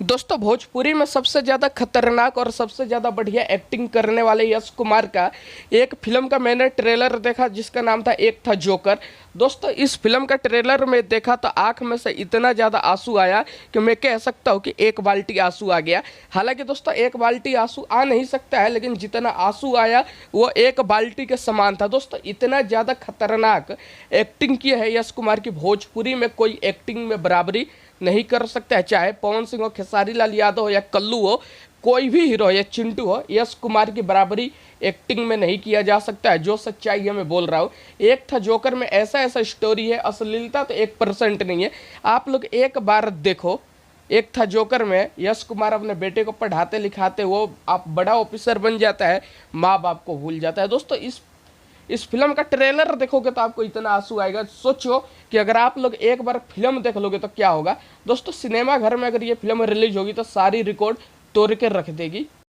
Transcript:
दोस्तों भोजपुरी में सबसे ज़्यादा खतरनाक और सबसे ज़्यादा बढ़िया एक्टिंग करने वाले यश कुमार का एक फिल्म का मैंने ट्रेलर देखा जिसका नाम था एक था जोकर। दोस्तों इस फिल्म का ट्रेलर में देखा तो आंख में से इतना ज़्यादा आंसू आया कि मैं कह सकता हूँ कि एक बाल्टी आंसू आ गया। हालांकि दोस्तों एक बाल्टी आंसू आ नहीं सकता है, लेकिन जितना आंसू आया वो एक बाल्टी के समान था। दोस्तों इतना ज़्यादा खतरनाक एक्टिंग की है यश कुमार की, भोजपुरी में कोई एक्टिंग में बराबरी नहीं कर सकता है। चाहे पवन सिंह हो, खेसारी लाल यादव हो या कल्लू हो, कोई भी हीरो या चिंटू हो, यश कुमार की बराबरी एक्टिंग में नहीं किया जा सकता है। जो सच्चाई है मैं बोल रहा हूँ। एक था जोकर में ऐसा ऐसा स्टोरी है, अश्लीलता तो 1% नहीं है। आप लोग एक बार देखो, एक था जोकर में यश कुमार अपने बेटे को पढ़ाते लिखाते वो आप बड़ा ऑफिसर बन जाता है, माँ बाप को भूल जाता है। दोस्तों इस फिल्म का ट्रेलर देखोगे तो आपको इतना आंसू आएगा। सोचो कि अगर आप लोग एक बार फिल्म देख लोगे तो क्या होगा। दोस्तों सिनेमा घर में अगर ये फिल्म रिलीज होगी तो सारी रिकॉर्ड तोड़ के रख देगी।